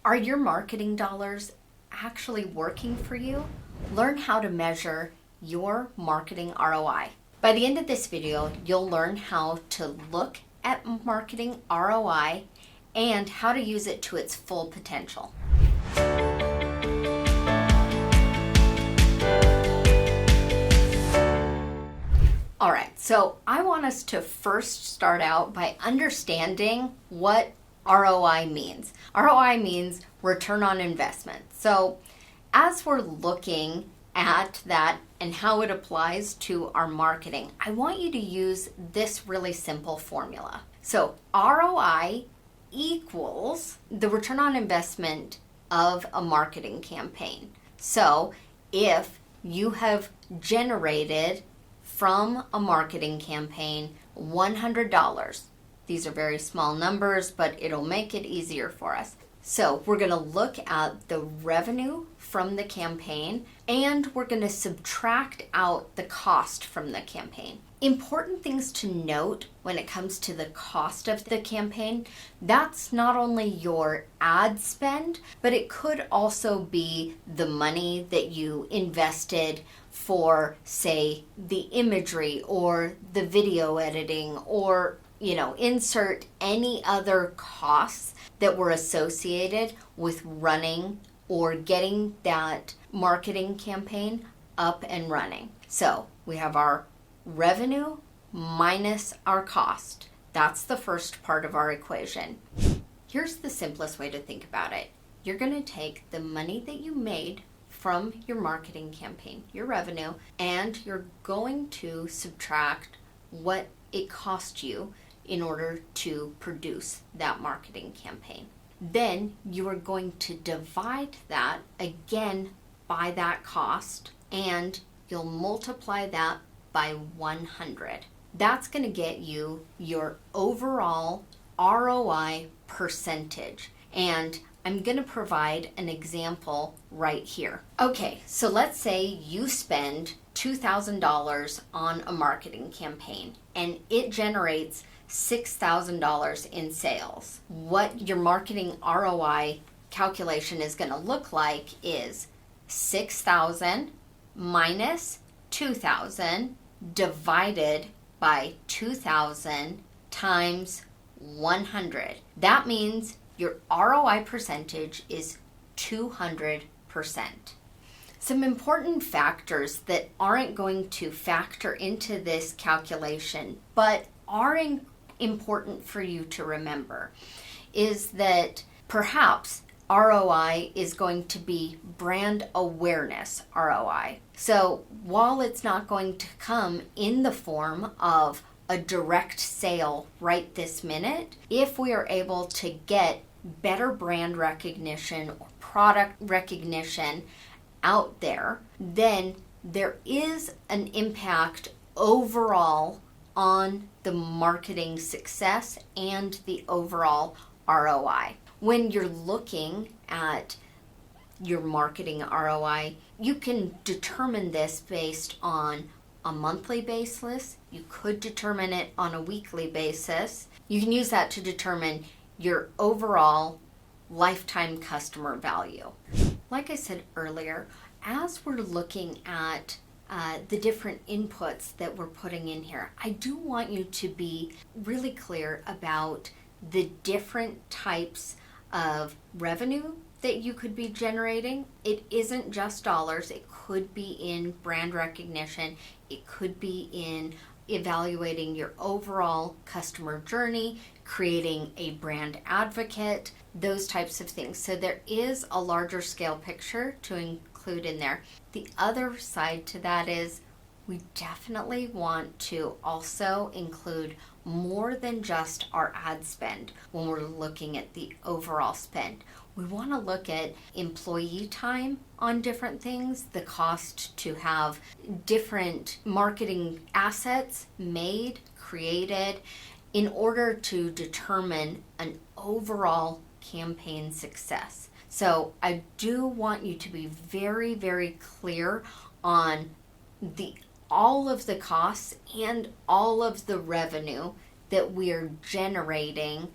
Are your marketing dollars actually working for you? Learn how to measure your marketing ROI. By the end of this video, you'll learn how to look at marketing ROI and how to use it to its full potential. All right, so I want us to first start out by understanding what ROI means. ROI means return on investment. So as we're looking at that and how it applies to our marketing, I want you to use this really simple formula. So ROI equals the return on investment of a marketing campaign. So if you have generated from a marketing campaign $100, these are very small numbers, but it'll make it easier for us. So we're going to look at the revenue from the campaign and we're going to subtract out the cost from the campaign. Important things to note when it comes to the cost of the campaign, that's not only your ad spend, but it could also be the money that you invested for, say, the imagery or the video editing or insert any other costs that were associated with running or getting that marketing campaign up and running. So we have our revenue minus our cost. That's the first part of our equation. Here's the simplest way to think about it. You're going to take the money that you made from your marketing campaign, your revenue, and you're going to subtract what it cost you in order to produce that marketing campaign. Then you are going to divide that again by that cost and you'll multiply that by 100. That's going to get you your overall ROI percentage. And I'm going to provide an example right here. Okay, so let's say you spend $2,000 on a marketing campaign and it generates $6,000 in sales. What your marketing ROI calculation is going to look like is 6,000 minus 2,000 divided by 2,000 times 100. That means your ROI percentage is 200%. Some important factors that aren't going to factor into this calculation, but are important for you to remember, is that perhaps ROI is going to be brand awareness ROI. So while it's not going to come in the form of a direct sale right this minute, if we are able to get better brand recognition or product recognition out there, then there is an impact overall on the marketing success and the overall ROI. When you're looking at your marketing ROI, you can determine this based on a monthly basis. You could determine it on a weekly basis. You can use that to determine your overall lifetime customer value. Like I said earlier, as we're looking at the different inputs that we're putting in here, I do want you to be really clear about the different types of revenue that you could be generating. It isn't just dollars. It could be in brand recognition. It could be in evaluating your overall customer journey, creating a brand advocate, those types of things. So there is a larger scale picture to include in there. The other side to that is we definitely want to also include more than just our ad spend when we're looking at the overall spend. We want to look at employee time on different things, the cost to have different marketing assets made, created, in order to determine an overall campaign success. So I do want you to be very, very clear on all of the costs and all of the revenue that we're generating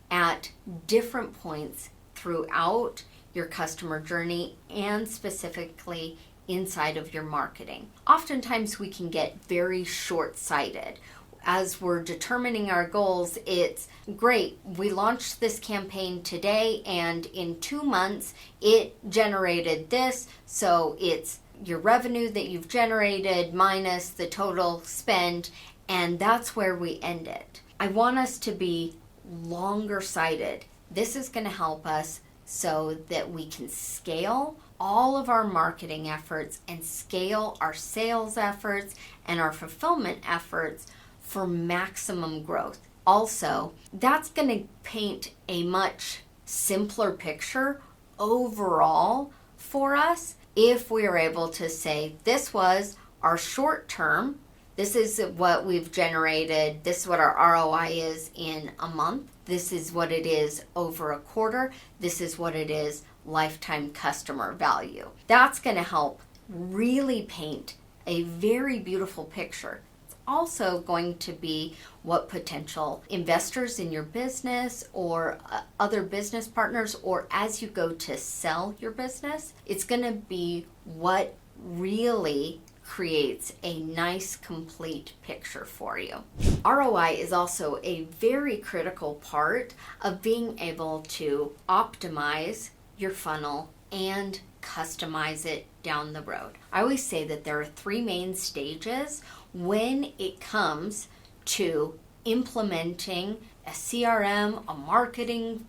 at different points throughout your customer journey and specifically inside of your marketing. Oftentimes we can get very short-sighted. As we're determining our goals, it's great, we launched this campaign today and in 2 months it generated this, so it's your revenue that you've generated minus the total spend, and that's where we end it. I want us to be longer sighted. This is going to help us so that we can scale all of our marketing efforts and scale our sales efforts and our fulfillment efforts for maximum growth. Also, that's going to paint a much simpler picture overall for us if we are able to say, this was our short term, this is what we've generated, this is what our ROI is in a month, this is what it is over a quarter, this is what it is lifetime customer value. That's going to help really paint a very beautiful picture. Also going to be what potential investors in your business or other business partners, or as you go to sell your business, it's going to be what really creates a nice complete picture for you. ROI is also a very critical part of being able to optimize your funnel and customize it down the road. I always say that there are 3 main stages when it comes to implementing a CRM, a marketing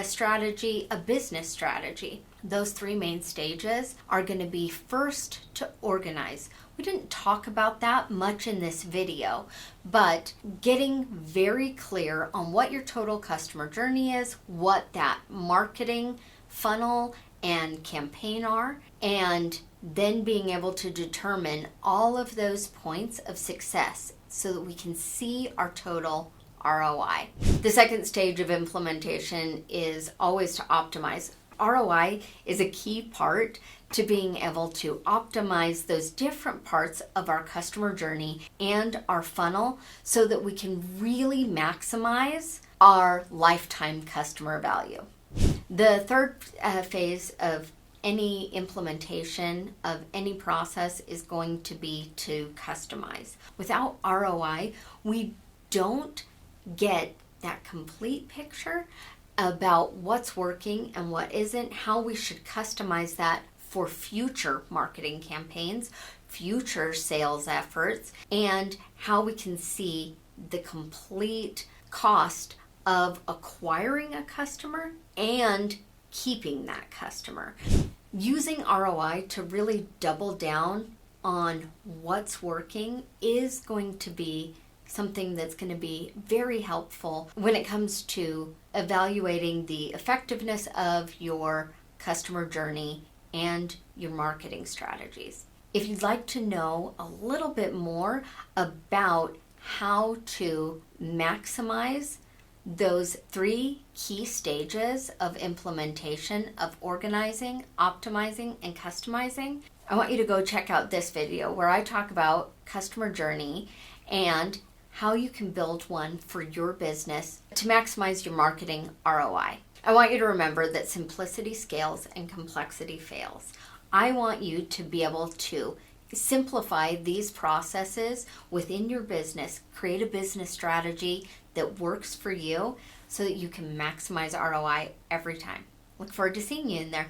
strategy, a business strategy. Those 3 main stages are going to be first to organize. We didn't talk about that much in this video, but getting very clear on what your total customer journey is, what that marketing funnel and campaign are, and then being able to determine all of those points of success so that we can see our total ROI. The second stage of implementation is always to optimize. ROI is a key part to being able to optimize those different parts of our customer journey and our funnel so that we can really maximize our lifetime customer value. The third phase of any implementation of any process is going to be to customize. Without ROI, we don't get that complete picture about what's working and what isn't, how we should customize that for future marketing campaigns, future sales efforts, and how we can see the complete cost of acquiring a customer and keeping that customer. Using ROI to really double down on what's working is going to be something that's going to be very helpful when it comes to evaluating the effectiveness of your customer journey and your marketing strategies. If you'd like to know a little bit more about how to maximize those 3 key stages of implementation of organizing, optimizing, and customizing, I want you to go check out this video where I talk about customer journey and how you can build one for your business to maximize your marketing ROI. I want you to remember that simplicity scales and complexity fails. I want you to be able to simplify these processes within your business, create a business strategy that works for you so that you can maximize ROI every time. Look forward to seeing you in there.